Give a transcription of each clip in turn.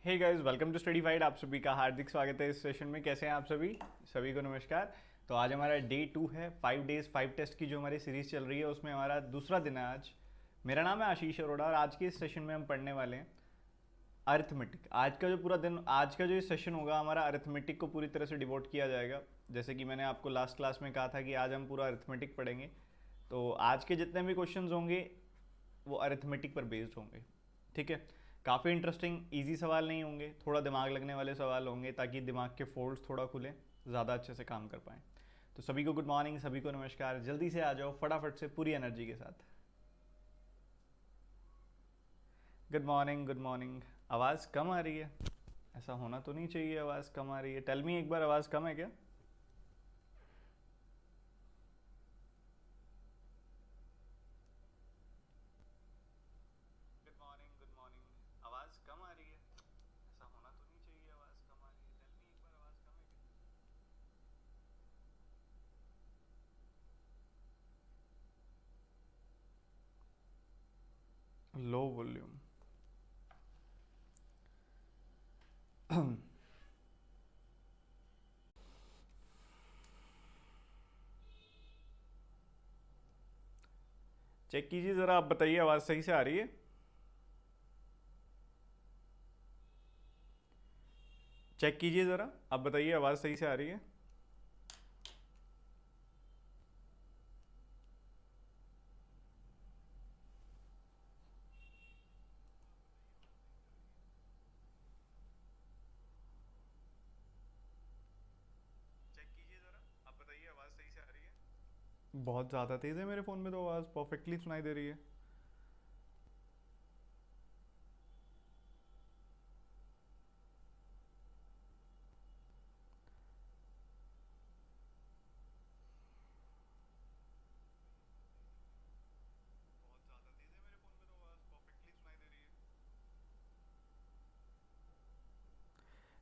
Hey guys, welcome to Studified. आप सभी का हार्दिक स्वागत है इस सेशन में। कैसे हैं आप सभी? सभी को नमस्कार। तो आज हमारा डे 2 है। 5 डेज 5 टेस्ट की जो हमारी सीरीज चल रही है उसमें हमारा दूसरा दिन है आज। मेरा नाम है आशीष अरोड़ा और आज के इस सेशन में हम पढ़ने वाले हैं अरिथमेटिक। आज का जो पूरा दिन, आज का जो ये सेशन होगा हमारा अरिथमेटिक को पूरी तरह से डिवोट किया जाएगा। जैसे कि मैंने आपको लास्ट क्लास में कहा था कि आज हम पूरा अरिथमेटिक पढ़ेंगे। तो आज के जितने भी क्वेश्चंस होंगे वो अरिथमेटिक पर बेस्ड होंगे। ठीक है, काफ़ी इंटरेस्टिंग इजी सवाल नहीं होंगे, थोड़ा दिमाग लगने वाले सवाल होंगे ताकि दिमाग के फोल्ड्स थोड़ा खुले, ज़्यादा अच्छे से काम कर पाएँ। तो सभी को गुड मॉर्निंग, सभी को नमस्कार। जल्दी से आ जाओ फटाफट से पूरी एनर्जी के साथ। Good morning, good morning. आवाज़ कम आ रही है? ऐसा होना तो नहीं चाहिए, आवाज़ कम आ रही है। टेल मी एक बार, आवाज़ कम है क्या? Good morning, good morning. आवाज़ कम आ रही है? ऐसा होना तो नहीं चाहिए, आवाज़ कम आ रही है। टेल मी एक बार, आवाज़ कम है क्या? Low volume. चेक कीजिए ज़रा, आप बताइए आवाज़ सही से आ रही है? चेक कीजिए ज़रा, आप बताइए आवाज़ सही से आ रही है? चेक कीजिए ज़रा, आप बताइए आवाज़ सही से आ रही है? बहुत ज़्यादा तेज़ है मेरे फ़ोन में, तो आवाज़ परफेक्टली सुनाई दे रही है। बहुत ज़्यादा तेज़ है मेरे फ़ोन में, तो आवाज़ परफेक्टली सुनाई दे रही है।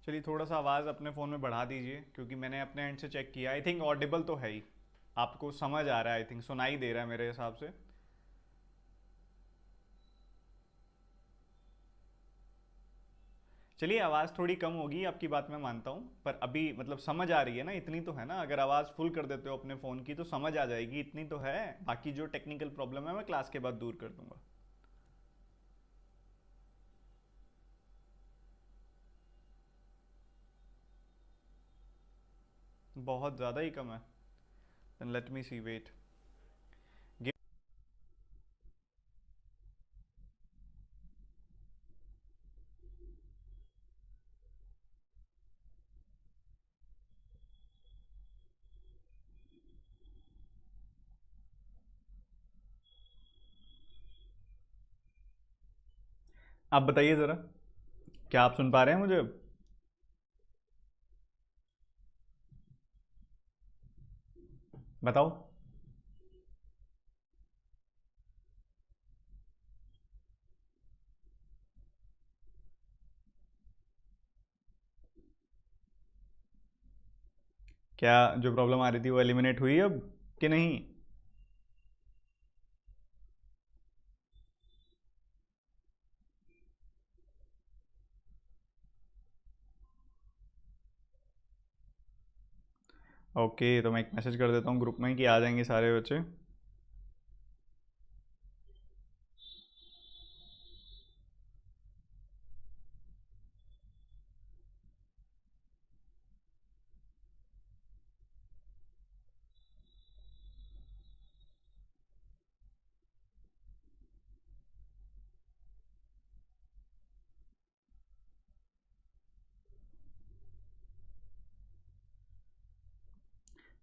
चलिए थोड़ा सा आवाज़ अपने फ़ोन में बढ़ा दीजिए, क्योंकि मैंने अपने एंड से चेक किया। आई थिंक ऑडिबल तो है ही, आपको समझ आ रहा है, आई थिंक सुनाई दे रहा है मेरे हिसाब से। चलिए आवाज़ थोड़ी कम होगी, आपकी बात मैं मानता हूँ, पर अभी मतलब समझ आ रही है ना, इतनी तो है ना। अगर आवाज़ फुल कर देते हो अपने फ़ोन की तो समझ आ जाएगी, इतनी तो है। बाकी जो टेक्निकल प्रॉब्लम है मैं क्लास के बाद दूर कर दूंगा। बहुत ज़्यादा ही कम है। देन लेट मी सी, वेट। आप बताइए ज़रा, क्या आप सुन पा रहे हैं मुझे? बताओ। क्या जो प्रॉब्लम आ रही थी वो एलिमिनेट हुई अब कि नहीं? ओके, तो मैं एक मैसेज कर देता हूँ ग्रुप में कि आ जाएंगे सारे बच्चे।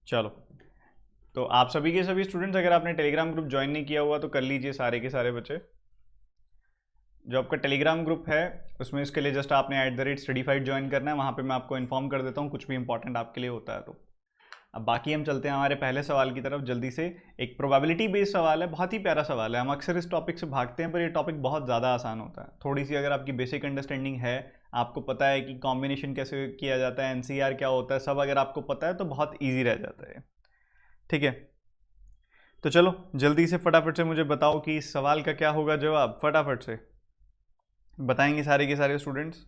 चलो, तो आप सभी के सभी स्टूडेंट्स, अगर आपने टेलीग्राम ग्रुप ज्वाइन नहीं किया हुआ तो कर लीजिए, सारे के सारे बच्चे। जो आपका टेलीग्राम ग्रुप है उसमें इसके लिए जस्ट आपने @studyfight ज्वाइन करना है। वहाँ पे मैं आपको इन्फॉर्म कर देता हूँ कुछ भी इंपॉर्टेंट आपके लिए होता है तो। अब बाकी हम चलते हैं हमारे पहले सवाल की तरफ जल्दी से। एक प्रोबेबिलिटी बेस्ड सवाल है, बहुत ही प्यारा सवाल है। हम अक्सर इस टॉपिक से भागते हैं पर ये टॉपिक बहुत ज़्यादा आसान होता है। थोड़ी सी अगर आपकी बेसिक अंडरस्टैंडिंग है, आपको पता है कि कॉम्बिनेशन कैसे किया जाता है, एनसीआर क्या होता है, सब अगर आपको पता है तो बहुत ईजी रह जाता है। ठीक है, तो चलो जल्दी से फटाफट से मुझे बताओ कि इस सवाल का क्या होगा जवाब। फटाफट से बताएंगे सारे के सारे स्टूडेंट्स।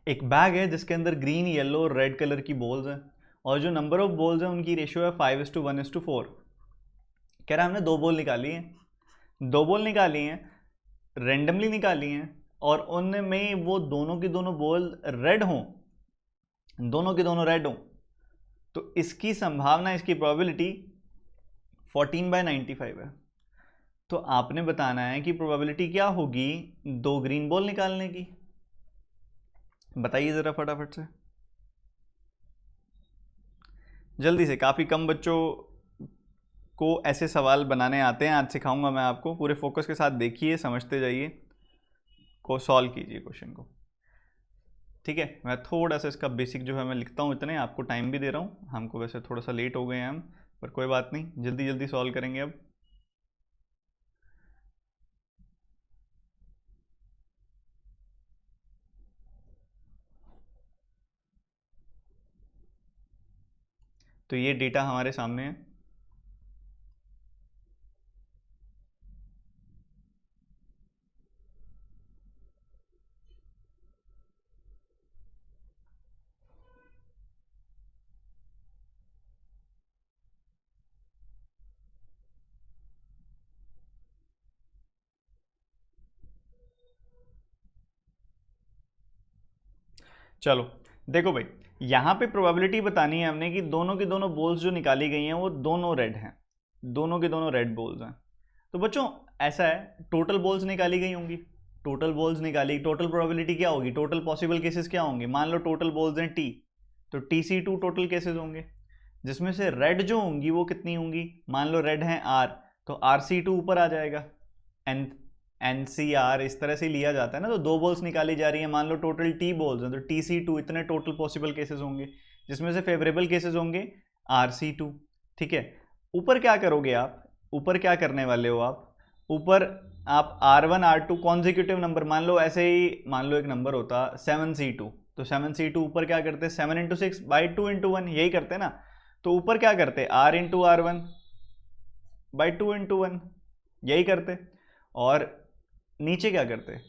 एक बैग है जिसके अंदर ग्रीन, येलो और रेड कलर की बॉल्स हैं, और जो नंबर ऑफ बॉल्स हैं उनकी रेशियो है 5:1:4। कह रहा है हमने दो बॉल निकाली हैं, दो बॉल निकाली हैं, रेंडमली निकाली हैं, और उनमें वो दोनों की दोनों बॉल रेड हों, दोनों की दोनों रेड हों, तो इसकी संभावना, इसकी प्रोबेबिलिटी 14/95 है। तो आपने बताना है कि प्रोबेबिलिटी क्या होगी दो ग्रीन बॉल निकालने की। बताइए ज़रा फटाफट से, जल्दी से। काफ़ी कम बच्चों को ऐसे सवाल बनाने आते हैं, आज सिखाऊंगा मैं आपको, पूरे फोकस के साथ देखिए, समझते जाइए, को सॉल्व कीजिए क्वेश्चन को। ठीक है, मैं थोड़ा सा इसका बेसिक जो है मैं लिखता हूँ, इतने आपको टाइम भी दे रहा हूँ। हमको वैसे थोड़ा सा लेट हो गए हैं हम, पर कोई बात नहीं, जल्दी जल्दी सॉल्व करेंगे अब। तो ये डेटा हमारे सामने है। चलो देखो भाई, यहाँ पे प्रोबेबिलिटी बतानी है हमने कि दोनों की दोनों बॉल्स जो निकाली गई हैं वो दोनों रेड हैं, दोनों की दोनों रेड बॉल्स हैं। तो बच्चों ऐसा है, टोटल बॉल्स निकाली गई होंगी, टोटल बॉल्स निकाली, टोटल प्रोबेबिलिटी क्या होगी, टोटल पॉसिबल केसेस क्या होंगे। मान लो टोटल बॉल्स हैं टी, तो TC2 टोटल केसेस होंगे, जिसमें से रेड जो होंगी वो कितनी होंगी, मान लो रेड हैं R, तो RC2 ऊपर आ जाएगा। एन NCR इस तरह से लिया जाता है ना। तो दो बॉल्स निकाली जा रही है, मान लो टोटल T बॉल्स हैं, तो TC2 इतने टोटल पॉसिबल केसेस होंगे, जिसमें से फेवरेबल केसेस होंगे RC2। ठीक है, ऊपर क्या करोगे आप, ऊपर क्या करने वाले हो आप, ऊपर आप R1 R2 कॉन्जिक्यूटिव नंबर, मान लो ऐसे ही, मान लो एक नंबर होता 7C2, तो 7C2 ऊपर क्या करते, 7 × 6/2 × 1, यही करते ना। तो ऊपर क्या करते, R × R1/2 × 1, यही करते। और नीचे क्या करते,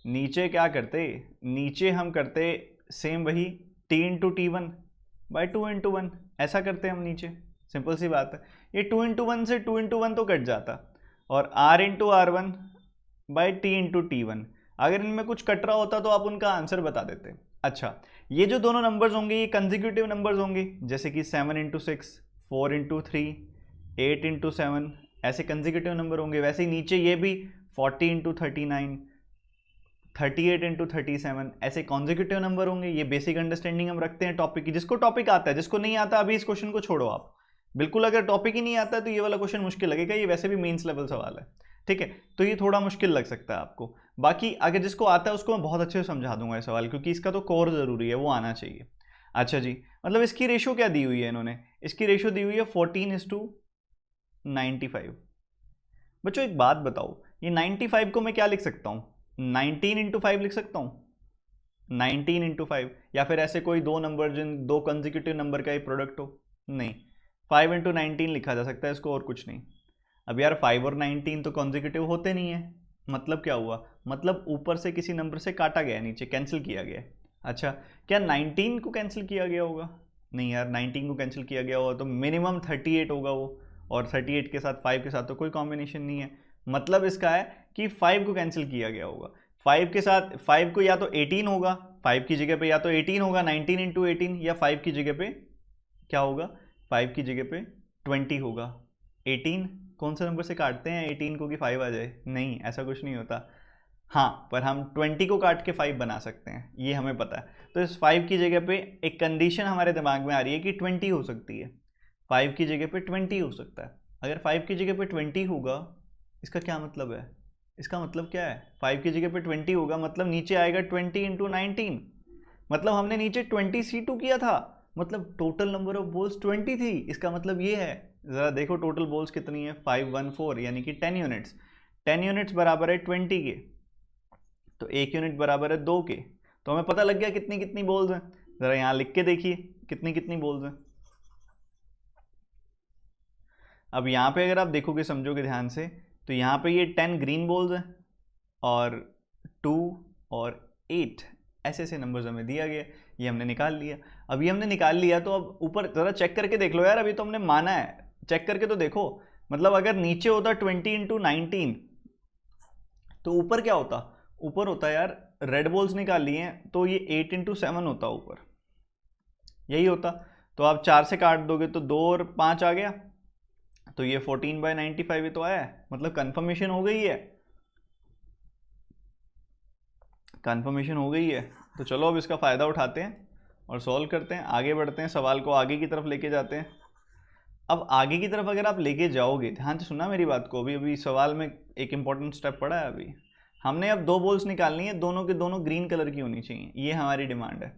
नीचे क्या करते, नीचे हम करते सेम वही, T × T1/2 × 1, ऐसा करते हम नीचे। सिंपल सी बात है, ये 2 × 1 से 2 × 1 तो कट जाता, और R × R1/T × T1, अगर इनमें कुछ कट रहा होता तो आप उनका आंसर बता देते। अच्छा, ये जो दोनों नंबर्स होंगे ये कंसेक्यूटिव नंबर्स होंगे, जैसे कि 7 × 6, 4 × 3, 8 × 7, ऐसे कंसेक्यूटिव नंबर होंगे। वैसे ही नीचे ये भी 40 × 39, 38 × 37, ऐसे कॉन्जिक्यूटिव नंबर होंगे। ये बेसिक अंडरस्टैंडिंग हम रखते हैं टॉपिक की, जिसको टॉपिक आता है, जिसको नहीं आता अभी इस क्वेश्चन को छोड़ो आप, बिल्कुल अगर टॉपिक ही नहीं आता है तो ये वाला क्वेश्चन मुश्किल लगेगा, ये वैसे भी मेंस लेवल सवाल है। ठीक है, तो ये थोड़ा मुश्किल लग सकता है आपको। बाकी अगर जिसको आता है उसको मैं बहुत अच्छे से समझा दूंगा ये सवाल, क्योंकि इसका तो कोर जरूरी है, वो आना चाहिए। अच्छा जी, मतलब इसकी रेशो क्या दी हुई है इन्होंने, इसकी रेशो दी हुई है 14:95। बच्चों एक बात बताओ, ये 95 को मैं क्या लिख सकता हूँ, 19 × 5 लिख सकता हूँ, 19 × 5, या फिर ऐसे कोई दो नंबर जिन दो कंसेक्यूटिव नंबर का ही प्रोडक्ट हो, नहीं, 5 × 19 लिखा जा सकता है इसको, और कुछ नहीं। अब यार 5 और 19 तो कंसेक्यूटिव होते नहीं है, मतलब क्या हुआ, मतलब ऊपर से किसी नंबर से काटा गया, नीचे कैंसिल किया गया। अच्छा, क्या 19 को कैंसिल किया गया होगा, नहीं यार, 19 को कैंसिल किया गया होगा तो मिनिमम 38 होगा वो, और 38 के साथ 5 के साथ तो कोई कॉम्बिनेशन नहीं है, मतलब इसका है कि 5 को कैंसिल किया गया होगा। 5 के साथ 5 को या तो 18 होगा, 5 की जगह पे या तो 18 होगा, 19 × 18, या 5 की जगह पे क्या होगा, 5 की जगह पे 20 होगा। 18 कौन से नंबर से काटते हैं 18 को कि 5 आ जाए, नहीं ऐसा कुछ नहीं होता। हाँ, पर हम 20 को काट के 5 बना सकते हैं, ये हमें पता है। तो इस 5 की जगह पे एक कंडीशन हमारे दिमाग में आ रही है कि 20 हो सकती है, 5 की जगह पे 20 हो सकता है। अगर 5 की जगह पे 20 होगा, इसका क्या मतलब है, इसका मतलब क्या है, 5 की जगह पे 20 होगा मतलब नीचे आएगा 20 × 19, मतलब हमने नीचे 20C2 किया था, मतलब टोटल नंबर ऑफ बॉल्स 20 थी, इसका मतलब ये है। ज़रा देखो टोटल बॉल्स कितनी है, 514, यानी कि 10 यूनिट्स, 10 यूनिट्स बराबर है 20 के, तो 1 यूनिट बराबर है 2 के, तो हमें पता लग गया कितनी कितनी बॉल्स हैं। ज़रा यहाँ लिख के देखिए कितनी कितनी बॉल्स हैं। अब यहाँ पे अगर आप देखोगे समझोगे ध्यान से, तो यहाँ पे ये 10 ग्रीन बॉल्स हैं, और 2 और 8 ऐसे ऐसे नंबर्स हमें दिया गया, ये हमने निकाल लिया। अब ये हमने निकाल लिया तो अब ऊपर ज़रा चेक करके देख लो यार, अभी तो हमने माना है, चेक करके तो देखो। मतलब अगर नीचे होता 20 इंटू 19 तो ऊपर क्या होता, ऊपर होता यार, रेड बॉल्स निकाल लिए हैं तो ये 8 इंटू 7 होता ऊपर, यही होता। तो आप 4 से काट दोगे तो 2 और 5 आ गया, तो ये 14/95 ही तो आया है, मतलब कंफर्मेशन हो गई है, कंफर्मेशन हो गई है। तो चलो अब इसका फ़ायदा उठाते हैं और सॉल्व करते हैं, आगे बढ़ते हैं, सवाल को आगे की तरफ लेके जाते हैं। अब आगे की तरफ अगर आप लेके जाओगे, ध्यान से सुनना मेरी बात को, अभी अभी सवाल में एक इंपॉर्टेंट स्टेप पड़ा है। अभी हमने अब 2 बॉल्स निकालनी है, दोनों के दोनों ग्रीन कलर की होनी चाहिए, ये हमारी डिमांड है।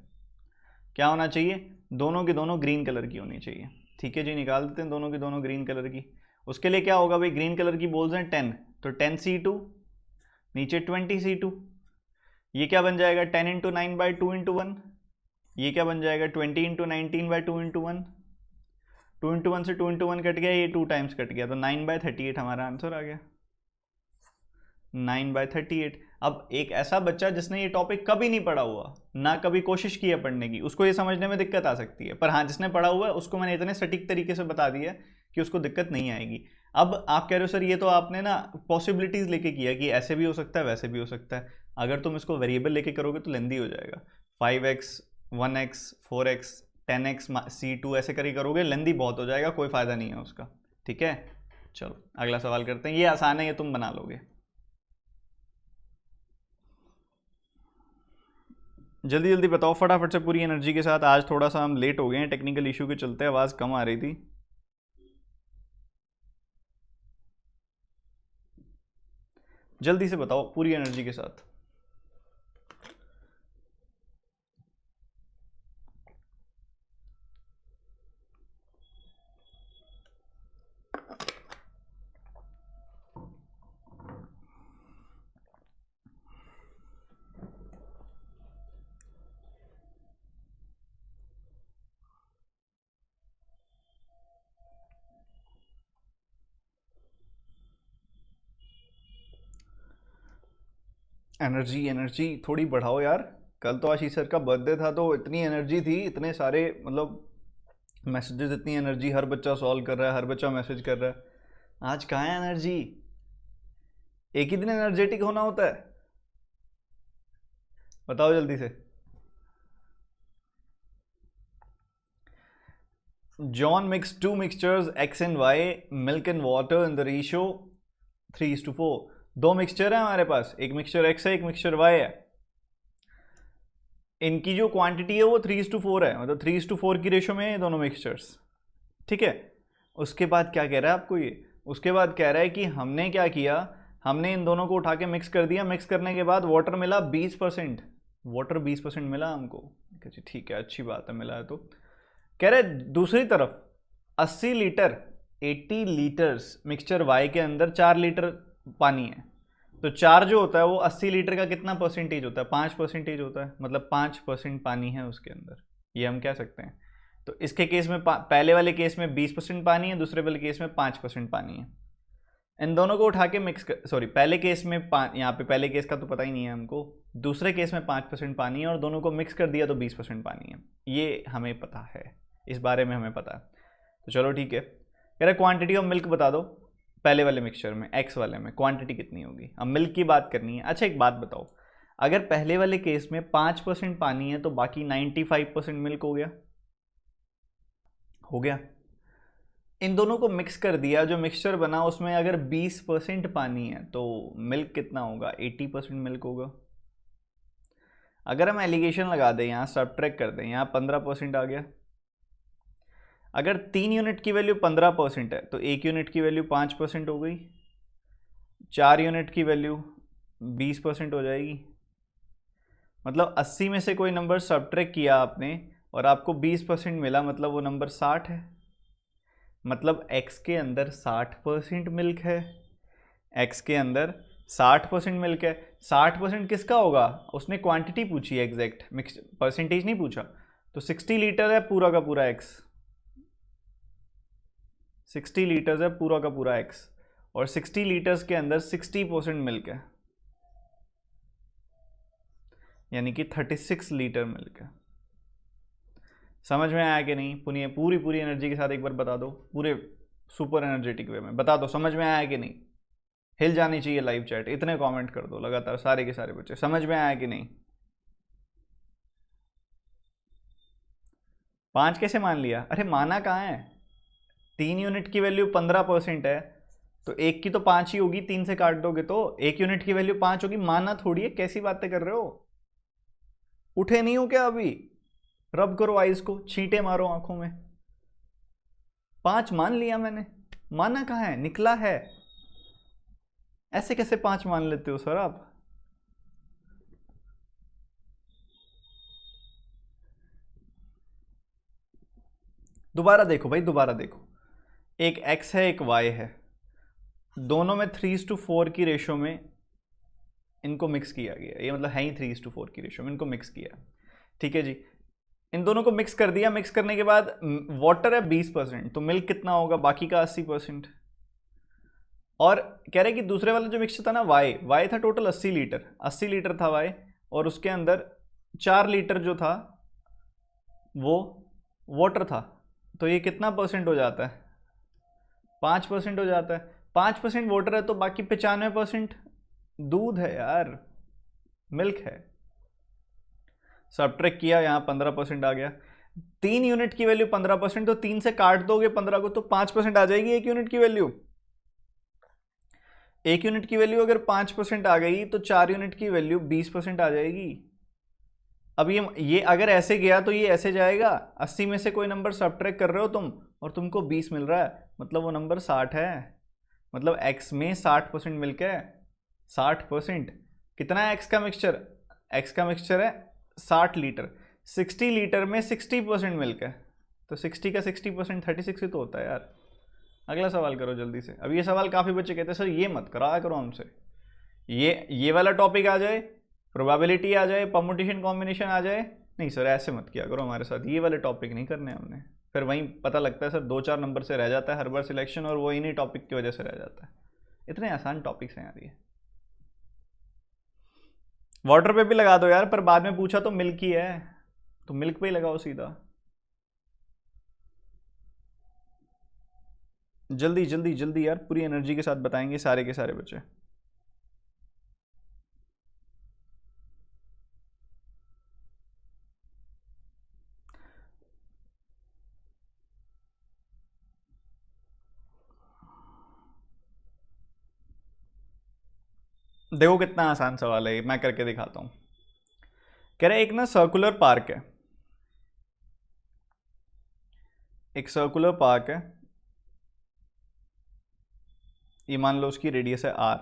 क्या होना चाहिए, दोनों की दोनों ग्रीन कलर की होनी चाहिए। ठीक है जी, निकाल देते हैं दोनों की दोनों ग्रीन कलर की। उसके लिए क्या होगा भाई, ग्रीन कलर की बॉल्स हैं 10, तो 10C2 नीचे 20C2, ये क्या बन जाएगा 10 इंटू 9/2 × 1, ये क्या बन जाएगा 20 इंटू 19/2 × 1, 2 इंटू 1 से 2 इंटू 1 कट गया, ये 2 टाइम्स कट गया, तो 9/38 हमारा आंसर आ गया, 9/38। अब एक ऐसा बच्चा जिसने ये टॉपिक कभी नहीं पढ़ा हुआ, ना कभी कोशिश की है पढ़ने की, उसको ये समझने में दिक्कत आ सकती है, पर हाँ जिसने पढ़ा हुआ है उसको मैंने इतने सटीक तरीके से बता दिया कि उसको दिक्कत नहीं आएगी। अब आप कह रहे हो सर ये तो आपने ना पॉसिबिलिटीज़ लेके किया कि ऐसे भी हो सकता है वैसे भी हो सकता है, अगर तुम इसको वेरिएबल लेके करोगे तो लेंदी हो जाएगा। 5x 1x 4x 10x C2 ऐसे करी करोगे, लेंदी बहुत हो जाएगा, कोई फ़ायदा नहीं है उसका। ठीक है, चलो अगला सवाल करते हैं, ये आसान है, ये तुम बना लोगे। जल्दी जल्दी बताओ फटाफट से पूरी एनर्जी के साथ, आज थोड़ा सा हम लेट हो गए हैं, टेक्निकल इशू के चलते आवाज़ कम आ रही थी। जल्दी से बताओ पूरी एनर्जी के साथ। एनर्जी एनर्जी थोड़ी बढ़ाओ यार, कल तो आशीष सर का बर्थडे था तो इतनी एनर्जी थी, इतने सारे मतलब मैसेजेस, इतनी एनर्जी, हर बच्चा सॉल्व कर रहा है, हर बच्चा मैसेज कर रहा है। आज कहाँ है एनर्जी, एक ही दिन एनर्जेटिक होना होता है, बताओ जल्दी से। John mixed two mixtures X and Y, milk and water in the ratio 3:4। दो मिक्सचर है हमारे पास, एक मिक्सचर X है एक मिक्सचर Y है, इनकी जो क्वांटिटी है वो 3:4 है, मतलब 3:4 की रेशो में है ये दोनों मिक्सचर्स। ठीक है, उसके बाद क्या कह रहा है आपको ये, उसके बाद कह रहा है कि हमने क्या किया, हमने इन दोनों को उठा के मिक्स कर दिया, मिक्स करने के बाद वाटर मिला 20%, वाटर 20% मिला हमको। ठीक है, अच्छी बात है, मिला है तो। कह रहे दूसरी तरफ 80 लीटर 80 लीटर्स मिक्सचर वाई के अंदर 4 लीटर पानी है, तो 4 जो होता है वो 80 लीटर का कितना परसेंटेज होता है, 5% होता है, मतलब 5% पानी है उसके अंदर, ये हम कह सकते हैं। तो इसके केस में पहले वाले केस में 20% पानी है, दूसरे वाले केस में 5% पानी है। इन दोनों को उठा के मिक्स कर, सॉरी पहले केस में यहाँ पे पहले केस का तो पता ही नहीं है हमको, दूसरे केस में 5% पानी है और दोनों को मिक्स कर दिया तो 20% पानी है, ये हमें पता है, इस बारे में हमें पता है। तो चलो ठीक है, कह रहे क्वांटिटी ऑफ मिल्क बता दो, पहले वाले मिक्सचर में एक्स वाले में क्वांटिटी कितनी होगी, अब मिल्क की बात करनी है। अच्छा एक बात बताओ, अगर पहले वाले केस में 5% पानी है तो बाकी 95% मिल्क हो गया, हो गया। इन दोनों को मिक्स कर दिया, जो मिक्सचर बना उसमें अगर 20% पानी है तो मिल्क कितना होगा, 80% मिल्क होगा। अगर हम एलिगेशन लगा दें, यहाँ सबट्रैक्ट कर दें, यहाँ 15% आ गया। अगर 3 यूनिट की वैल्यू 15% है तो 1 यूनिट की वैल्यू 5% हो गई, 4 यूनिट की वैल्यू 20% हो जाएगी। मतलब 80 में से कोई नंबर सबट्रैक्ट किया आपने और आपको 20% मिला, मतलब वो नंबर 60 है, मतलब x के अंदर 60% मिल्क है, x के अंदर 60% मिल्क है। 60% किसका होगा, उसने क्वांटिटी पूछी है एग्जैक्ट, मिक्स परसेंटेज नहीं पूछा, तो 60 लीटर है पूरा का पूरा x, 60 लीटर्स है पूरा का पूरा x, और 60 लीटर्स के अंदर 60% मिल्क है। यानी कि 36 लीटर मिल्क है। समझ में आया कि नहीं? पूरी पूरी एनर्जी के साथ एक बार बता दो, पूरे सुपर एनर्जेटिक वे में बता दो, समझ में आया कि नहीं? हिल जानी चाहिए लाइव चैट, इतने कमेंट कर दो लगातार सारे के सारे बच्चे, समझ में आया कि नहीं? 5 कैसे मान लिया? अरे माना कहाँ है? 3 यूनिट की वैल्यू 15% है, तो एक की तो 5 ही होगी, 3 से काट दोगे तो 1 यूनिट की वैल्यू 5 होगी। माना थोड़ी है, कैसी बातें कर रहे हो? उठे नहीं हो क्या अभी? रब करो आइज को, छींटे मारो आंखों में। 5 मान लिया मैंने, माना कहाँ है? निकला है। ऐसे कैसे 5 मान लेते हो सर आप? दोबारा देखो भाई, दोबारा देखो। एक x है एक y है, दोनों में 3:4 की रेशो में इनको मिक्स किया गया। ये मतलब है ही 3:4 की रेशो में इनको मिक्स किया। ठीक है जी, इन दोनों को मिक्स कर दिया। मिक्स करने के बाद वाटर है 20%, तो मिल्क कितना होगा? बाकी का 80%। और कह रहे कि दूसरे वाला जो मिक्सचर था ना वाई था टोटल 80 लीटर, 80 लीटर था वाई, और उसके अंदर 4 लीटर जो था वो वाटर था। तो ये कितना परसेंट हो जाता है? 5% हो जाता है। 5% वाटर है तो बाकी 95% दूध है यार, मिल्क है। सबट्रैक्ट किया, यहाँ 15% आ गया। 3 यूनिट की वैल्यू 15%, तो 3 से काट दोगे 15 को तो 5% आ जाएगी 1 यूनिट की वैल्यू। 1 यूनिट की वैल्यू अगर 5% आ गई तो 4 यूनिट की वैल्यू 20% आ जाएगी। अब ये अगर ऐसे गया तो ये ऐसे जाएगा। 80 में से कोई नंबर सबट्रैक्ट कर रहे हो तुम और तुमको 20 मिल रहा है, मतलब वो नंबर 60 है। मतलब x में 60% मिल्क है। 60% कितना है? x का मिक्सचर, x का मिक्सचर है 60 लीटर। 60 लीटर में 60% मिल्क है, तो 60 का 60% 36 ही तो होता है यार। अगला सवाल करो जल्दी से। अब ये सवाल काफ़ी बच्चे कहते हैं सर ये मत कराया करो हमसे, ये वाला टॉपिक आ जाए, प्रोबेबिलिटी आ जाए, परमुटेशन कॉम्बिनेशन आ जाए, नहीं सर ऐसे मत किया करो हमारे साथ, ये वाले टॉपिक नहीं करने हमने। फिर वहीं पता लगता है सर 2-4 नंबर से रह जाता है हर बार सिलेक्शन, और वो इन्हीं टॉपिक की वजह से रह जाता है। इतने आसान टॉपिक्स हैं यार ये। वाटर पे भी लगा दो यार, पर बाद में पूछा तो मिल्क ही है, तो मिल्क पे ही लगाओ सीधा। जल्दी जल्दी जल्दी यार, पूरी एनर्जी के साथ बताएंगे सारे के सारे बच्चे। देखो कितना आसान सवाल है, मैं करके दिखाता हूं। कह रहे एक ना सर्कुलर पार्क है, एक सर्कुलर पार्क है, ये मान लो उसकी रेडियस है r।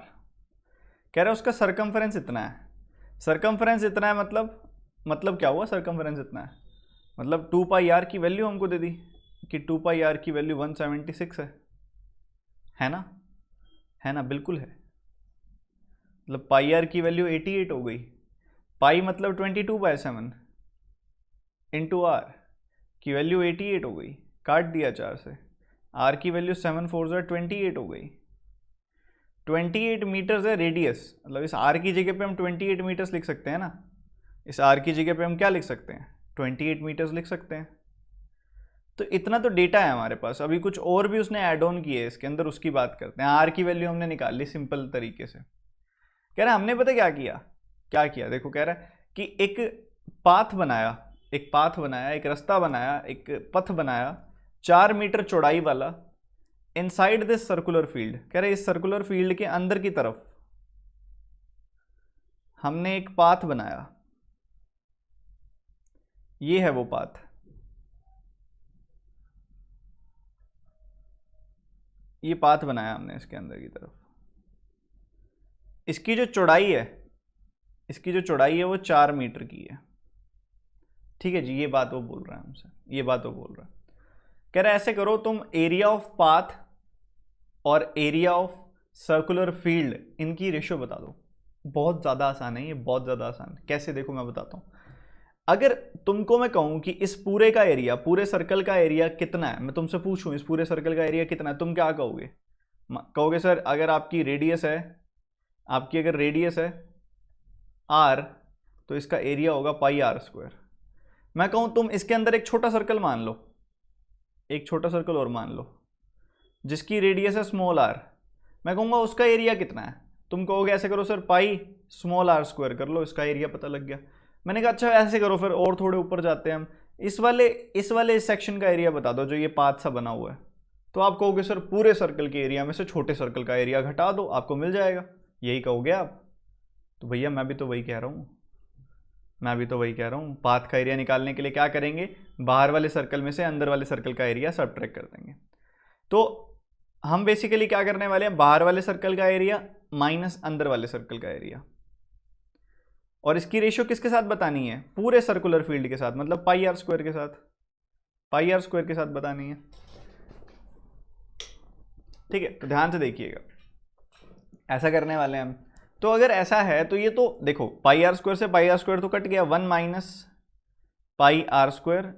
कह रहा है उसका सरकमफेरेंस इतना है। सरकमफेरेंस इतना है मतलब क्या हुआ? सरकमफेरेंस इतना है मतलब 2πr की वैल्यू हमको दे दी कि 2πr की वैल्यू 176 है ना? है ना? बिल्कुल है। मतलब पाई आर की वैल्यू 88 हो गई। पाई मतलब 22/7 इंटू आर की वैल्यू 88 हो गई, काट दिया 4 से। आर की वैल्यू 7 4 28 हो गई। 28 मीटर्स है रेडियस, मतलब इस आर की जगह पे हम 28 मीटर्स लिख सकते हैं ना। इस आर की जगह पे हम क्या लिख सकते हैं? 28 मीटर्स लिख सकते हैं। तो इतना तो डेटा है हमारे पास। अभी कुछ और भी उसने ऐड ऑन किए इसके अंदर, उसकी बात करते हैं। आर की वैल्यू हमने निकाल ली सिंपल तरीके से। कह रहा है हमने पता क्या किया? क्या किया देखो, कह रहा है कि एक पाथ बनाया, एक रास्ता बनाया, एक पथ बनाया 4 मीटर चौड़ाई वाला इनसाइड दिस सर्कुलर फील्ड। कह रहे इस सर्कुलर फील्ड के अंदर की तरफ हमने एक पाथ बनाया, ये है वो पाथ। ये पाथ बनाया हमने इसके अंदर की तरफ। इसकी जो चौड़ाई है वो 4 मीटर की है। ठीक है जी, ये बात वो बोल रहा है हमसे, ये बात वो बोल रहा है। कह रहा है ऐसे करो तुम, एरिया ऑफ पाथ और एरिया ऑफ सर्कुलर फील्ड इनकी रेशियो बता दो। बहुत ज़्यादा आसान है ये, बहुत ज़्यादा आसान है। कैसे? देखो मैं बताता हूँ। अगर तुमको मैं कहूँ कि इस पूरे का एरिया, पूरे सर्कल का एरिया कितना है, मैं तुमसे पूछूं इस पूरे सर्कल का एरिया कितना है, तुम क्या कहोगे? कहोगे सर अगर आपकी रेडियस है, आपकी अगर रेडियस है r तो इसका एरिया होगा पाई आर स्क्वायर। मैं कहूँ तुम इसके अंदर एक छोटा सर्कल मान लो, एक छोटा सर्कल और मान लो जिसकी रेडियस है स्मॉल आर। मैं कहूँगा उसका एरिया कितना है। तुम कहोगे ऐसे करो sir pi small r square कर लो, इसका एरिया पता लग गया। मैंने कहा अच्छा ऐसे करो फिर, और थोड़े ऊपर जाते हैं हम, इस वाले सेक्शन का एरिया बता दो जो ये पाथ सा बना हुआ है। तो आप कहोगे सर पूरे सर्कल के एरिया में से छोटे सर्कल का एरिया घटा दो, आपको मिल जाएगा, यही कहोगे आप। तो भैया मैं भी तो वही कह रहा हूँ, पाथ का एरिया निकालने के लिए क्या करेंगे, बाहर वाले सर्कल में से अंदर वाले सर्कल का एरिया सबट्रैक्ट कर देंगे। तो हम बेसिकली क्या करने वाले हैं, बाहर वाले सर्कल का एरिया माइनस अंदर वाले सर्कल का एरिया, और इसकी रेशियो किसके साथ बतानी है, पूरे सर्कुलर फील्ड के साथ, मतलब पाई आर स्क्वायर के साथ, पाई आर स्क्वायर के साथ बतानी है। ठीक है, तो ध्यान से देखिएगा, ऐसा करने वाले हैं हम। तो अगर ऐसा है तो ये तो देखो पाई आर स्क्वायर से पाई आर स्क्वायर तो कट गया, 1 minus pi r square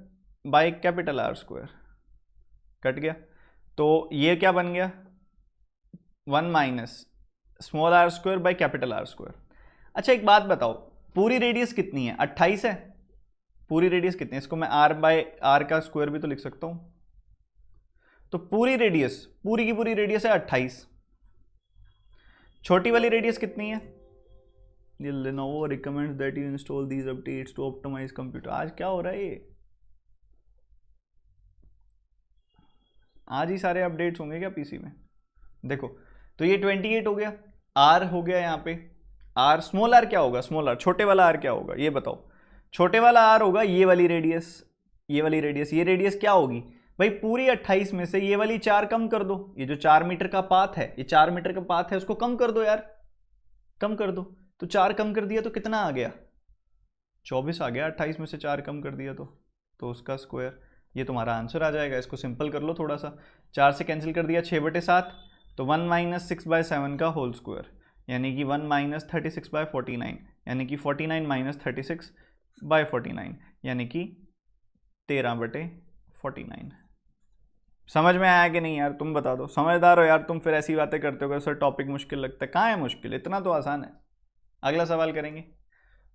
by capital R square cut गया। तो ये क्या बन गया, 1 minus small r square by capital R square. अच्छा एक बात बताओ, पूरी रेडियस कितनी है, 28 है। पूरी रेडियस कितनी है, इसको मैं आर बाई आर का स्क्वायर भी तो लिख सकता हूं। तो पूरी रेडियस, पूरी की पूरी रेडियस है 28। छोटी वाली रेडियस कितनी है, ये Lenovo recommends that you install these updates to optimize computer। आज क्या हो रहा है ये, आज ही सारे अपडेट्स होंगे क्या पीसी में। देखो तो ये 28 हो गया, आर हो गया यहाँ पे, आर स्मॉल आर क्या होगा, स्मॉल आर छोटे वाला आर क्या होगा ये बताओ। छोटे वाला आर होगा ये वाली रेडियस, ये वाली रेडियस, ये रेडियस क्या होगी भाई, पूरी 28 में से ये वाली 4 कम कर दो। ये जो 4 मीटर का पाथ है, ये 4 मीटर का पाथ है, उसको कम कर दो यार, कम कर दो। तो 4 कम कर दिया तो कितना आ गया, 24 आ गया। 28 में से 4 कम कर दिया तो उसका स्क्वायर, ये तुम्हारा आंसर आ जाएगा। इसको सिंपल कर लो थोड़ा सा, 4 से कैंसिल कर दिया, 6/7, तो 1 माइनस 6/7 का होल स्क्वायर, यानी कि 1 माइनस 36/49, यानी कि 49 माइनस 36/49, यानी कि 13/49। समझ में आया कि नहीं यार, तुम बता दो, समझदार हो यार तुम, फिर ऐसी बातें करते हो सर टॉपिक मुश्किल लगता है। कहाँ है मुश्किल, इतना तो आसान है। अगला सवाल करेंगे,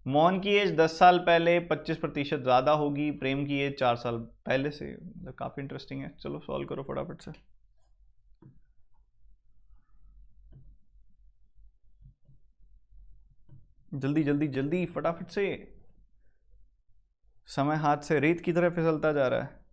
मोहन की एज 10 साल पहले 25% ज़्यादा होगी, प्रेम की एज 4 साल पहले से। मतलब काफ़ी इंटरेस्टिंग है, चलो सॉल्व करो फटाफट से। जल्दी जल्दी जल्दी फटाफट से, समय हाथ से रेत की तरह फिसलता जा रहा है।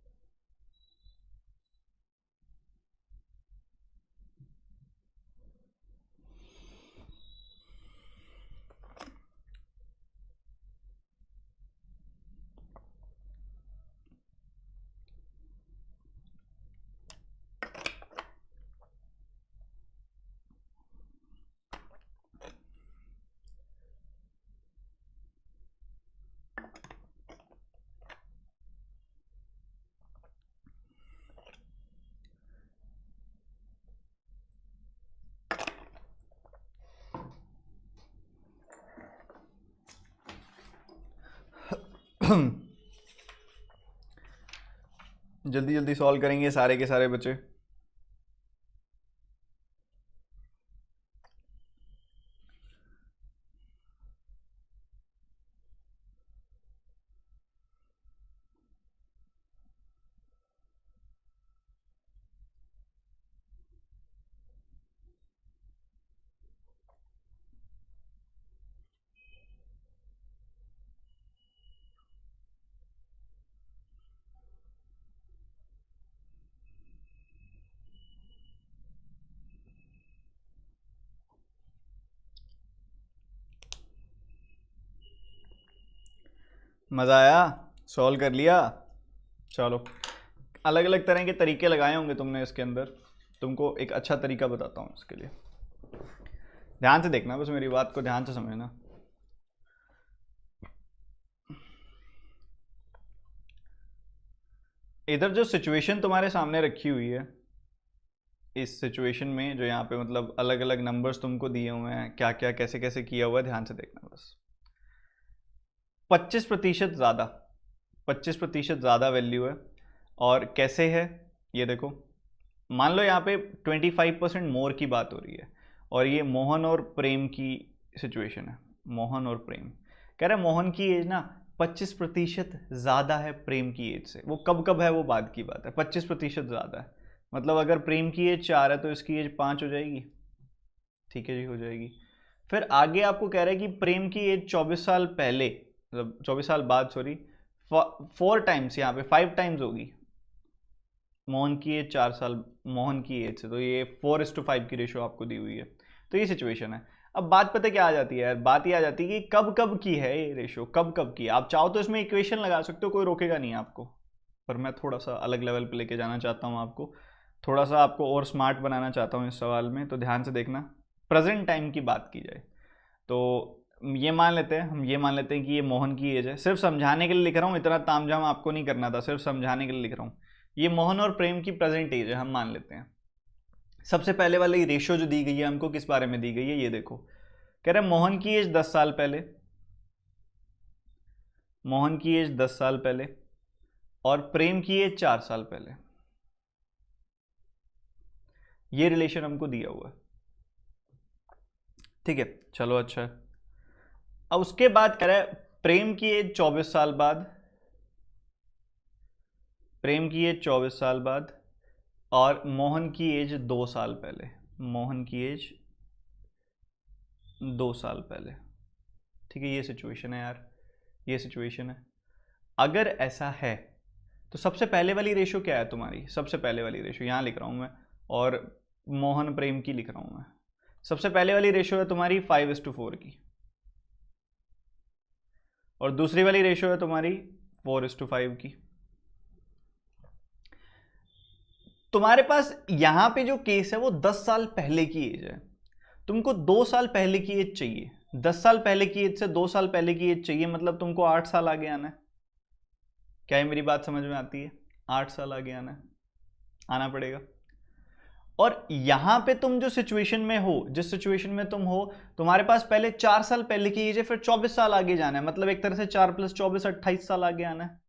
जल्दी जल्दी सॉल्व करेंगे सारे के सारे बच्चे। मज़ा आया, सॉल्व कर लिया। चलो अलग अलग तरह के तरीके लगाए होंगे तुमने इसके अंदर, तुमको एक अच्छा तरीका बताता हूँ इसके लिए, ध्यान से देखना, बस मेरी बात को ध्यान से समझना। इधर जो सिचुएशन तुम्हारे सामने रखी हुई है, इस सिचुएशन में जो यहाँ पे मतलब अलग अलग नंबर्स तुमको दिए हुए हैं, क्या क्या कैसे कैसे किया हुआ है, ध्यान से देखना बस। 25% ज़्यादा, 25% ज़्यादा वैल्यू है, और कैसे है ये देखो। मान लो यहाँ पे 25% मोर की बात हो रही है, और ये मोहन और प्रेम की सिचुएशन है, मोहन और प्रेम। कह रहे मोहन की एज ना 25% ज़्यादा है प्रेम की एज से। वो कब कब है वो बाद की बात है, 25% ज़्यादा है। मतलब अगर प्रेम की एज 4 है तो इसकी एज 5 हो जाएगी। ठीक है जी, हो जाएगी। फिर आगे आपको कह रहा है कि प्रेम की एज 24 साल पहले, मतलब 24 साल बाद, सॉरी, 4 टाइम्स, यहाँ पे 5 टाइम्स होगी मोहन की एज 4 साल मोहन की एज से। तो ये 4:5 की रेशो आपको दी हुई है। तो ये सिचुएशन है। अब बात पता क्या आ जाती है यार, बात ये आ जाती है कि कब कब की है ये रेशो, कब कब की। आप चाहो तो इसमें इक्वेशन लगा सकते हो, कोई रोकेगा नहीं आपको, पर मैं थोड़ा सा अलग लेवल पे लेके जाना चाहता हूँ आपको, थोड़ा सा आपको और स्मार्ट बनाना चाहता हूँ इस सवाल में। तो ध्यान से देखना, प्रेजेंट टाइम की बात की जाए तो ये मान लेते हैं, हम ये मान लेते हैं कि ये मोहन की एज है। सिर्फ समझाने के लिए लिख रहा हूँ, इतना तामझाम आपको नहीं करना था, सिर्फ समझाने के लिए लिख रहा हूँ। ये मोहन और प्रेम की प्रेजेंट एज है, हम मान लेते हैं। सबसे पहले वाली रेशियो जो दी गई है हमको, किस बारे में दी गई है ये देखो। कह रहे मोहन की एज 10 साल पहले, मोहन की एज 10 साल पहले और प्रेम की एज 4 साल पहले। ये रिलेशन हमको दिया हुआ है। ठीक है, चलो अच्छा है। अब उसके बाद कह रहा है प्रेम की एज 24 साल बाद, प्रेम की एज 24 साल बाद और मोहन की एज 2 साल पहले, मोहन की एज 2 साल पहले। ठीक है, ये सिचुएशन है यार, ये सिचुएशन है। अगर ऐसा है तो सबसे पहले वाली रेशो क्या है तुम्हारी, सबसे पहले वाली रेशो यहां लिख रहा हूं मैं, और मोहन प्रेम की लिख रहा हूं मैं। सबसे पहले वाली रेशो है तुम्हारी 5:4 की, और दूसरी वाली रेशो है तुम्हारी 4:5 की। तुम्हारे पास यहां पे जो केस है वो 10 साल पहले की एज है, तुमको 2 साल पहले की एज चाहिए। 10 साल पहले की एज से 2 साल पहले की एज चाहिए, मतलब तुमको 8 साल आगे आना है। क्या ये मेरी बात समझ में आती है? 8 साल आगे आना है, आना पड़ेगा। और यहां पे तुम जो सिचुएशन में हो, जिस सिचुएशन में तुम हो, तुम्हारे पास पहले 4 साल पहले की एज है, फिर 24 साल आगे जाना है, मतलब एक तरह से 4 + 24 28 साल आगे आना है।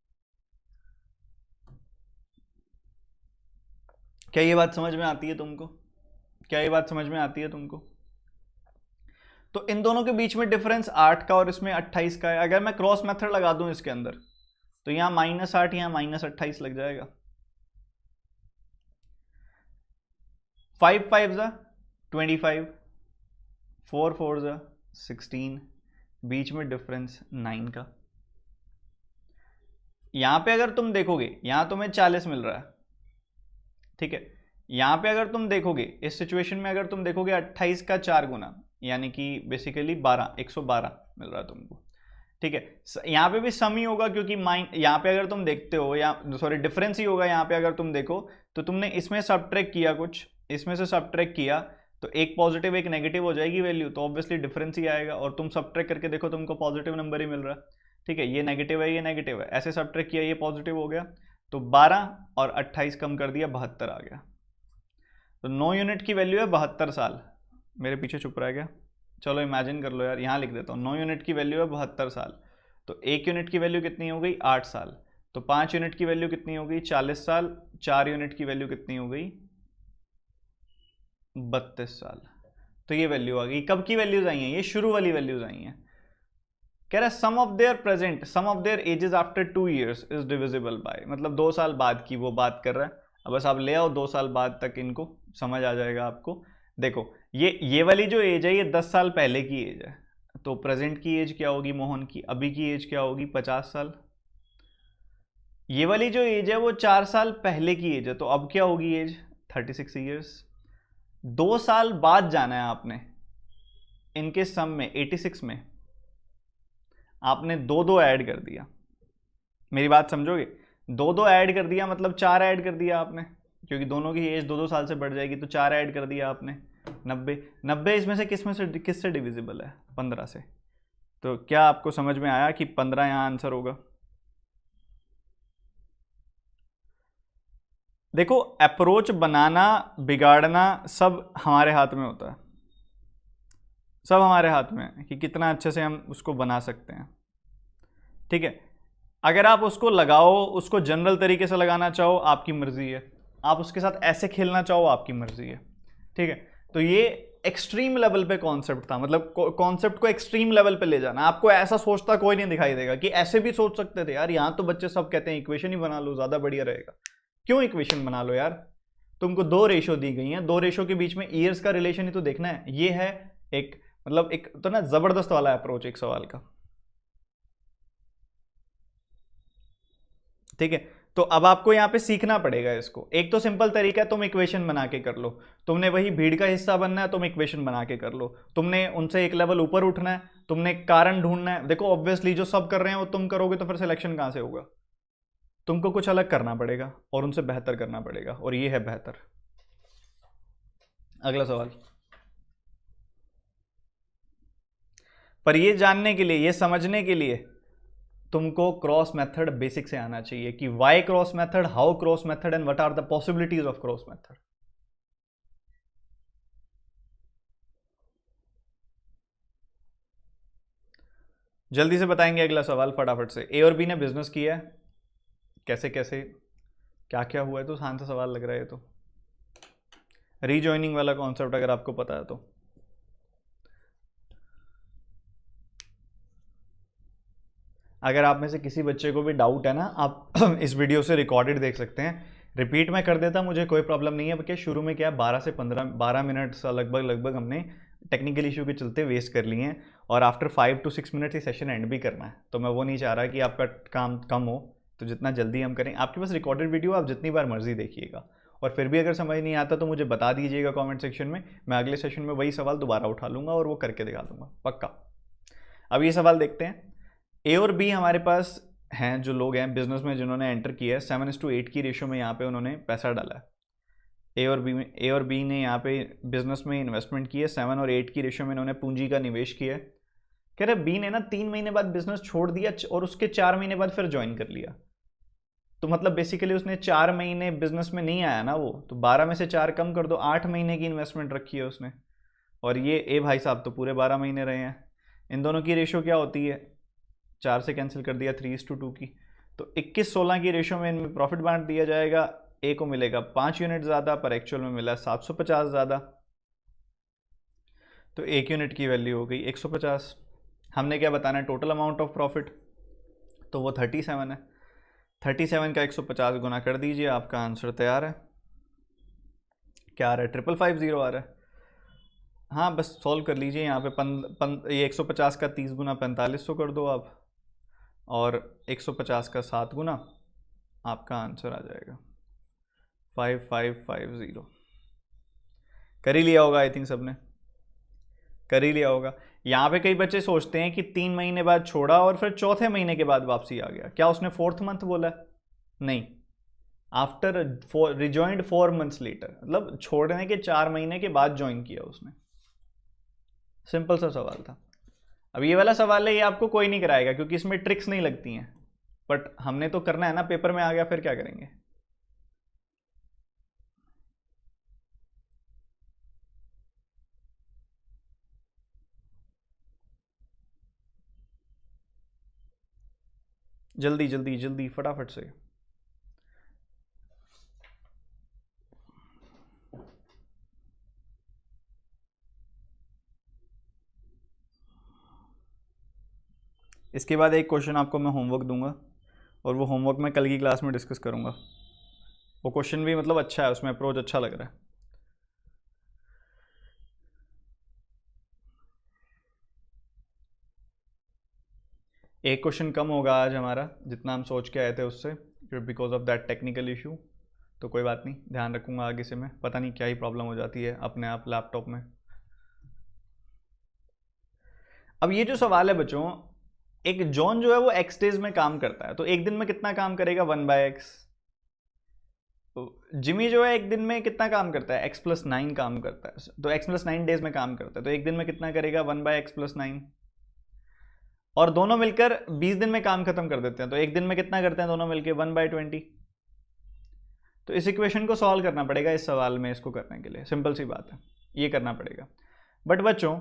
क्या ये बात समझ में आती है तुमको? क्या ये बात समझ में आती है तुमको? तो इन दोनों के बीच में डिफरेंस 8 का और इसमें 28 का है। अगर मैं क्रॉस मेथड लगा दूं इसके अंदर तो यहां -8 यहां -28 लग जाएगा। 5 5 25, 4 4 16, बीच में डिफरेंस 9 का। यहां पे अगर तुम देखोगे, यहां तुम्हें 40 मिल रहा है, ठीक है। यहां पे अगर तुम देखोगे, इस सिचुएशन में अगर तुम देखोगे 28 का 4 गुना, यानी कि बेसिकली 112 मिल रहा है तुमको, ठीक है। यहां पे भी सम ही होगा, क्योंकि यहां पे अगर तुम देखते हो, या सॉरी डिफरेंस ही होगा। यहां पे अगर तुम देखो तो तुमने इसमें सबट्रैक्ट किया, कुछ इसमें से सबट्रैक्ट किया, तो एक पॉजिटिव एक नेगेटिव हो जाएगी वैल्यू, तो ऑब्वियसली डिफरेंस ही आएगा। और तुम सबट्रैक्ट करके देखो, तुमको पॉजिटिव नंबर ही मिल रहा है, ठीक है। ये नेगेटिव है, ये नेगेटिव है, ऐसे सबट्रैक्ट किया, ये पॉजिटिव हो गया, तो 12 और 28 कम कर दिया, 72 आ गया। तो 9 यूनिट की वैल्यू है 72 साल। मेरे पीछे चुप रह गया, चलो इमेजिन कर लो यार, यहाँ लिख देता हूँ। 9 यूनिट की वैल्यू है 72 साल, तो 1 यूनिट की वैल्यू कितनी हो गई? 8 साल। तो 5 यूनिट की वैल्यू कितनी हो गई? 40 साल। 4 यूनिट की वैल्यू कितनी हो गई? 32 साल। तो ये वैल्यू आ गई। कब की वैल्यूज आई हैं? ये शुरू वाली वैल्यूज आई हैं। कह रहा है sum of their present, sum of their ages after 2 years is divisible by, मतलब 2 साल बाद की वो बात कर रहा है। अब बस आप ले आओ 2 साल बाद तक, इनको समझ आ जाएगा आपको। देखो ये वाली जो एज है, ये 10 साल पहले की एज है, तो प्रेजेंट की एज क्या होगी मोहन की? अभी की एज क्या होगी? 50 साल। ये वाली जो एज है वो 4 साल पहले की एज है, तो अब क्या होगी एज? 36 years। 2 साल बाद जाना है आपने, इनके सम में 86 में आपने 2 ऐड कर दिया। मेरी बात समझोगे? 2 ऐड कर दिया, मतलब 4 ऐड कर दिया आपने, क्योंकि दोनों की एज 2 साल से बढ़ जाएगी, तो 4 ऐड कर दिया आपने। 90 इसमें से किससे डिविजिबल है? 15 से। तो क्या आपको समझ में आया कि 15 यहां आंसर होगा? देखो, अप्रोच बनाना बिगाड़ना सब हमारे हाथ में होता है, सब हमारे हाथ में है कि कितना अच्छे से हम उसको बना सकते हैं, ठीक है। अगर आप उसको लगाओ, उसको जनरल तरीके से लगाना चाहो, आपकी मर्जी है। आप उसके साथ ऐसे खेलना चाहो, आपकी मर्जी है, ठीक है। तो ये एक्सट्रीम लेवल पे कॉन्सेप्ट था, मतलब कॉन्सेप्ट को एक्सट्रीम लेवल पे ले जाना। आपको ऐसा सोचता कोई नहीं दिखाई देगा कि ऐसे भी सोच सकते थे यार, यहाँ तो बच्चे सब कहते हैं इक्वेशन ही बना लो ज्यादा बढ़िया रहेगा। क्यों इक्वेशन बना लो यार, तुमको दो रेशो दी गई हैं, दो रेशो के बीच में ईयर्स का रिलेशन ही तो देखना है। ये है एक मतलब एक तो ना जबरदस्त वाला अप्रोच एक सवाल का, ठीक है। तो अब आपको यहां पे सीखना पड़ेगा इसको। एक तो सिंपल तरीका है, तुम इक्वेशन बना के कर लो। तुमने वही भीड़ का हिस्सा बनना है, तुम इक्वेशन बना के कर लो। तुमने उनसे एक लेवल ऊपर उठना है, तुमने कारण ढूंढना है। देखो ऑब्वियसली जो सब कर रहे हैं वो तुम करोगे तो फिर सिलेक्शन कहां से होगा। तुमको कुछ अलग करना पड़ेगा और उनसे बेहतर करना पड़ेगा, और ये है बेहतर। अगला सवाल। पर ये जानने के लिए, ये समझने के लिए तुमको क्रॉस मेथड बेसिक से आना चाहिए कि why cross method, how cross method and what are the possibilities of cross method. जल्दी से बताएंगे अगला सवाल फटाफट से। ए और बी ने बिजनेस किया है, कैसे कैसे क्या क्या हुआ है, तो आसान सा सवाल लग रहा है। तो रीजॉइनिंग वाला कॉन्सेप्ट अगर आपको पता है तो अगर आप में से किसी बच्चे को भी डाउट है ना, आप इस वीडियो से रिकॉर्डेड देख सकते हैं। रिपीट मैं कर देता, मुझे कोई प्रॉब्लम नहीं है, क्योंकि शुरू में क्या है 12 से 12 मिनट लगभग हमने टेक्निकल इशू के चलते वेस्ट कर लिए हैं, और after 5 to 6 minute he session and भी करना है। तो मैं वो नहीं चाह रहा कि आपका काम कम हो, तो जितना जल्दी हम करें। आपके पास रिकॉर्डेड वीडियो आप जितनी बार मर्जी देखिएगा, और फिर भी अगर समझ नहीं आता तो मुझे बता दीजिएगा कॉमेंट सेक्शन में। मैं अगले सेशन में वही सवाल दोबारा उठा लूँगा और वो करके दिखा दूंगा पक्का। अब ये सवाल देखते हैं। ए और बी हमारे पास हैं, जो लोग हैं बिजनेस में जिन्होंने एंटर किया है, 7:8 की रेशो में यहाँ पे उन्होंने पैसा डाला है। ए और बी ने यहाँ पे बिजनेस में इन्वेस्टमेंट की है, 7 और 8 की रेशो में इन्होंने पूंजी का निवेश किया है। कह रहे बी ने ना 3 महीने बाद बिजनेस छोड़ दिया और उसके 4 महीने बाद फिर ज्वाइन कर लिया। तो मतलब बेसिकली उसने 4 महीने बिजनेस में नहीं आया ना वो, तो 12 में से 4 कम कर दो, 8 महीने की इन्वेस्टमेंट रखी है उसने। और ये ए भाई साहब तो पूरे 12 महीने रहे हैं। इन दोनों की रेशो क्या होती है, 4 से कैंसिल कर दिया, 3:2 की। तो 21-16 की रेशो में इनमें प्रॉफिट बांट दिया जाएगा। ए को मिलेगा 5 यूनिट ज़्यादा, पर एक्चुअल में मिला 750 ज़्यादा। तो 1 यूनिट की वैल्यू हो गई 150। हमने क्या बताना है, टोटल अमाउंट ऑफ प्रॉफिट, तो वो 37 है। 37 का 150 गुना कर दीजिए, आपका आंसर तैयार है। क्या आ रहा है, 5550 आ रहा है। हाँ बस सॉल्व कर लीजिए यहाँ पे। ये 150 का 30 गुना 4500 कर दो आप, और 150 का 7 गुना, आपका आंसर आ जाएगा 5550। कर ही लिया होगा, आई थिंक सबने कर ही लिया होगा। यहाँ पे कई बच्चे सोचते हैं कि 3 महीने बाद छोड़ा और फिर चौथे महीने के बाद वापसी आ गया। क्या उसने 4th मंथ बोला है? नहीं, आफ्टर रिजॉइंड 4 months लेटर, मतलब छोड़ने के 4 महीने के बाद ज्वाइन किया उसने। सिंपल सा सवाल था। अब ये वाला सवाल है, ये आपको कोई नहीं कराएगा क्योंकि इसमें ट्रिक्स नहीं लगती हैं, बट हमने तो करना है ना, पेपर में आ गया फिर क्या करेंगे। जल्दी जल्दी जल्दी फटाफट से। इसके बाद एक क्वेश्चन आपको मैं होमवर्क दूंगा, और वो होमवर्क मैं कल की क्लास में डिस्कस करूंगा। वो क्वेश्चन भी मतलब अच्छा है, उसमें अप्रोच अच्छा लग रहा है। एक क्वेश्चन कम होगा आज हमारा, जितना हम सोच के आए थे उससे, because of that technical issue. तो कोई बात नहीं, ध्यान रखूंगा आगे से मैं। पता नहीं क्या ही प्रॉब्लम हो जाती है अपने आप लैपटॉप में। अब ये जो सवाल है बच्चों, एक जॉन जो है वो एक्स डेज में काम करता है, तो एक दिन में कितना काम करेगा, 1/x। तो जिमी जो है एक दिन में कितना काम करता है, x+9 काम करता है, तो x+9 डेज में काम करता है, तो एक दिन में कितना करेगा, 1/x+9। और दोनों मिलकर 20 दिन में काम खत्म कर देते हैं, तो एक दिन में कितना करते हैं दोनों मिलकर, 1/20। तो इस इक्वेशन को सॉल्व करना पड़ेगा इस सवाल में। इसको करने के लिए सिंपल सी बात है, ये करना पड़ेगा। बट बच्चों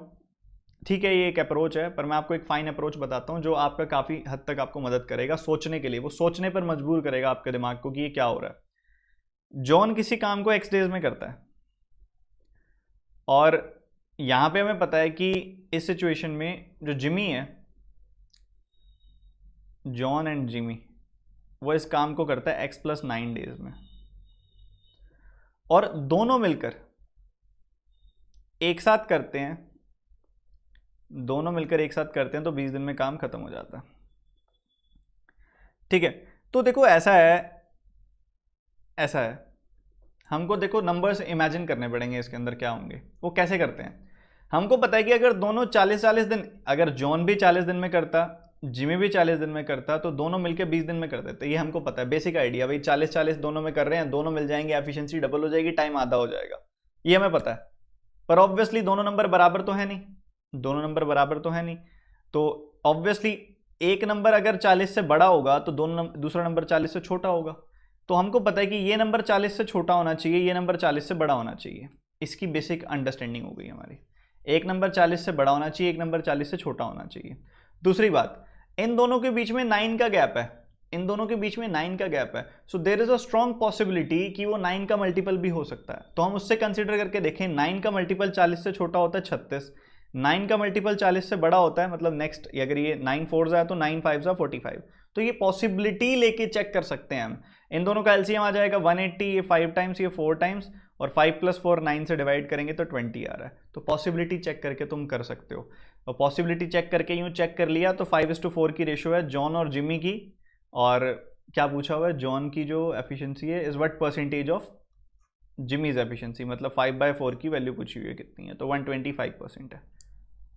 ठीक है, ये एक अप्रोच है, पर मैं आपको एक फाइन अप्रोच बताता हूँ जो आपका काफ़ी हद तक आपको मदद करेगा सोचने के लिए। वो सोचने पर मजबूर करेगा आपके दिमाग को कि ये क्या हो रहा है। जॉन किसी काम को x डेज में करता है, और यहां पे हमें पता है कि इस सिचुएशन में जो जिमी है, जॉन एंड जिमी, वो इस काम को करता है x+9 डेज में, और दोनों मिलकर एक साथ करते हैं, दोनों मिलकर एक साथ करते हैं तो 20 दिन में काम खत्म हो जाता है। ठीक है, तो देखो ऐसा है, हमको देखो नंबर्स इमेजिन करने पड़ेंगे इसके अंदर क्या होंगे। वो कैसे करते हैं, हमको पता है कि अगर दोनों 40-40 दिन, अगर जॉन भी 40 दिन में करता, जिमी भी 40 दिन में करता, तो दोनों मिलकर 20 दिन में कर देते। ये हमको पता है, बेसिक आइडिया, भाई 40-40 दोनों में कर रहे हैं, दोनों मिल जाएंगे, एफिशिएंसी डबल हो जाएगी, टाइम आधा हो जाएगा, ये हमें पता है। पर ऑब्वियसली दोनों नंबर बराबर तो है नहीं, दोनों नंबर बराबर तो है नहीं, तो ऑब्वियसली एक नंबर अगर 40 से बड़ा होगा तो दूसरा नंबर 40 से छोटा होगा। तो हमको पता है कि ये नंबर 40 से छोटा होना चाहिए, ये नंबर 40 से बड़ा होना चाहिए। इसकी बेसिक अंडरस्टैंडिंग हो गई हमारी, एक नंबर 40 से बड़ा होना चाहिए, एक नंबर 40 से छोटा होना चाहिए। दूसरी बात, इन दोनों के बीच में 9 का गैप है, इन दोनों के बीच में 9 का गैप है, so there is a strong possibility कि वो 9 का मल्टीपल भी हो सकता है। तो हम उससे कंसिडर करके देखें, 9 का मल्टीपल 40 से छोटा होता है 36, 9 का मल्टीपल 40 से बड़ा होता है, मतलब नेक्स्ट अगर ये 9 4 है तो 9 5 45। तो ये पॉसिबिलिटी लेके चेक कर सकते हैं हम। इन दोनों का एलसीएम आ जाएगा 180, ये 5 टाइम्स, ये 4 टाइम्स, और 5 + 4 9 से डिवाइड करेंगे तो 20 आ रहा है। तो पॉसिबिलिटी चेक करके तुम कर सकते हो, और पॉसिबिलिटी चेक करके यूं चेक कर लिया तो 5:4 की रेशियो है जॉन और जिमी की, और क्या पूछा हुआ है, जॉन की जो एफिशिएंसी है is what percentage of Jimmy's efficiency, मतलब 5/4 की वैल्यू पूछी हुई है कितनी है, तो 125% है।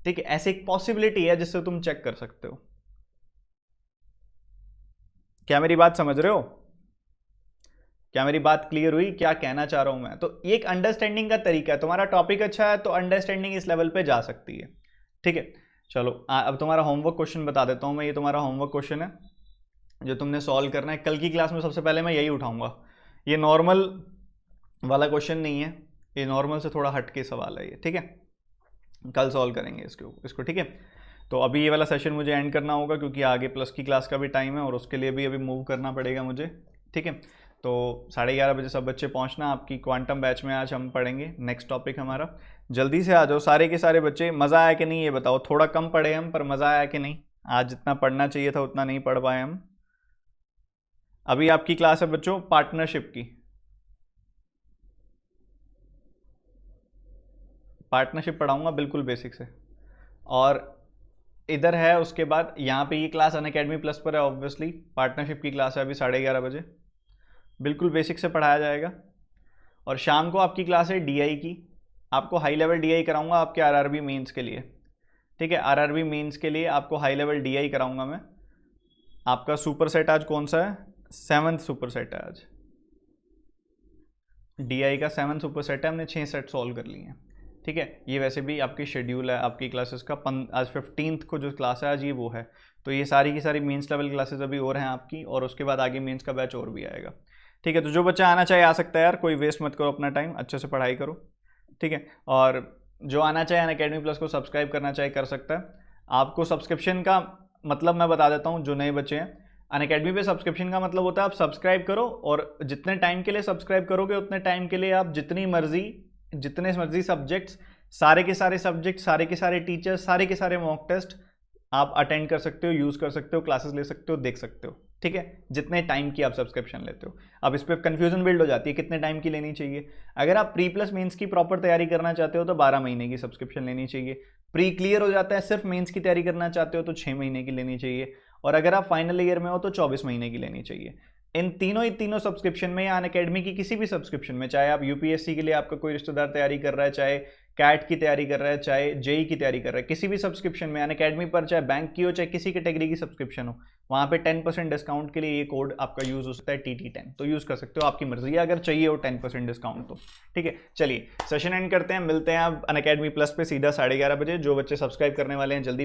ठीक है, ऐसे एक पॉसिबिलिटी है जिससे तुम चेक कर सकते हो। क्या मेरी बात समझ रहे हो, क्या मेरी बात क्लियर हुई, क्या कहना चाह रहा हूं मैं? तो ये एक अंडरस्टैंडिंग का तरीका है। तुम्हारा टॉपिक अच्छा है तो अंडरस्टैंडिंग इस लेवल पे जा सकती है। ठीक है, चलो अब तुम्हारा होमवर्क क्वेश्चन बता देता हूं मैं। ये तुम्हारा होमवर्क क्वेश्चन है जो तुमने सॉल्व करना है। कल की क्लास में सबसे पहले मैं यही उठाऊंगा, ये नॉर्मल वाला क्वेश्चन नहीं है, ये नॉर्मल से थोड़ा हटके सवाल है ये। ठीक है, कल सॉल्व करेंगे इसको। ठीक है, तो अभी ये वाला सेशन मुझे एंड करना होगा क्योंकि आगे प्लस की क्लास का भी टाइम है और उसके लिए भी अभी मूव करना पड़ेगा मुझे। ठीक है, तो 11:30 बजे सब बच्चे पहुंचना। आपकी क्वांटम बैच में आज हम पढ़ेंगे नेक्स्ट टॉपिक हमारा। जल्दी से आ जाओ सारे के सारे बच्चे। मज़ा आया कि नहीं ये बताओ, थोड़ा कम पढ़े हम पर मज़ा आया कि नहीं? आज जितना पढ़ना चाहिए था उतना नहीं पढ़ पाए हम। अभी आपकी क्लास है बच्चों पार्टनरशिप की, पार्टनरशिप पढ़ाऊंगा बिल्कुल बेसिक से। और इधर है उसके बाद यहाँ पे ये क्लास अनअकैडमी प्लस पर है, ऑब्वियसली पार्टनरशिप की क्लास है अभी 11:30 बजे, बिल्कुल बेसिक से पढ़ाया जाएगा। और शाम को आपकी क्लास है डीआई की, आपको हाई लेवल डीआई कराऊंगा आपके आरआरबी मेंस के लिए। ठीक है, आरआरबी मेंस के लिए आपको हाई लेवल डीआई कराऊंगा मैं। आपका सुपर सेट आज कौन सा है? 7th सुपर सेट है आज, डीआई का 7th सुपर सेट है, हमने 6 सेट सॉल्व कर लिए हैं। ठीक है, ये वैसे भी आपकी शेड्यूल है आपकी क्लासेस का, आज 15th को जो क्लास है आज ये वो है। तो ये सारी की सारी मेंस लेवल क्लासेस अभी और हैं आपकी, और उसके बाद आगे मेंस का बैच और भी आएगा। ठीक है, तो जो बच्चा आना चाहे आ सकता है यार, कोई वेस्ट मत करो अपना टाइम, अच्छे से पढ़ाई करो। ठीक है, और जो आना चाहे अनअकैडमी प्लस को सब्सक्राइब करना चाहे कर सकता है। आपको सब्सक्रिप्शन का मतलब मैं बता देता हूँ, जो नए बच्चे हैं, अनअकैडमी पे सब्सक्रिप्शन का मतलब होता है आप सब्सक्राइब करो, और जितने टाइम के लिए सब्सक्राइब करोगे उतने टाइम के लिए आप जितने मर्जी सब्जेक्ट्स, सारे के सारे सब्जेक्ट, सारे के सारे टीचर्स, सारे के सारे मॉक टेस्ट आप अटेंड कर सकते हो, यूज़ कर सकते हो, क्लासेस ले सकते हो, देख सकते हो। ठीक है, जितने टाइम की आप सब्सक्रिप्शन लेते हो। अब इस पर कंफ्यूजन बिल्ड हो जाती है कितने टाइम की लेनी चाहिए। अगर आप प्री प्लस मेंस की प्रॉपर तैयारी करना चाहते हो तो 12 महीने की सब्सक्रिप्शन लेनी चाहिए। प्री क्लियर हो जाता है, सिर्फ मेंस की तैयारी करना चाहते हो तो 6 महीने की लेनी चाहिए, और अगर आप फाइनल ईयर में हो तो 24 महीने की लेनी चाहिए। इन तीनों सब्सक्रिप्शन में या अनअकैडमी की किसी भी सब्सक्रिप्शन में, चाहे आप यूपीएससी के लिए आपका कोई रिश्तेदार तैयारी कर रहा है, चाहे कैट की तैयारी कर रहा है, चाहे जेई की तैयारी कर रहा है, किसी भी सब्सक्रिप्शन में अनअकैडमी पर, चाहे बैंक की हो चाहे किसी कैटेगरी की सब्सक्रिप्शन हो, वहाँ पे 10% डिस्काउंट के लिए ये कोड आपका यूज़ हो सकता है TT10, तो यूज़ कर सकते हो, आपकी मर्जी है अगर चाहिए हो 10% डिस्काउंट तो। ठीक है, चलिए सेशन एंड करते हैं, मिलते हैं अब अनअकैडमी प्लस पे सीधा 11:30 बजे। जो बच्चे सब्सक्राइब करने वाले हैं जल्दी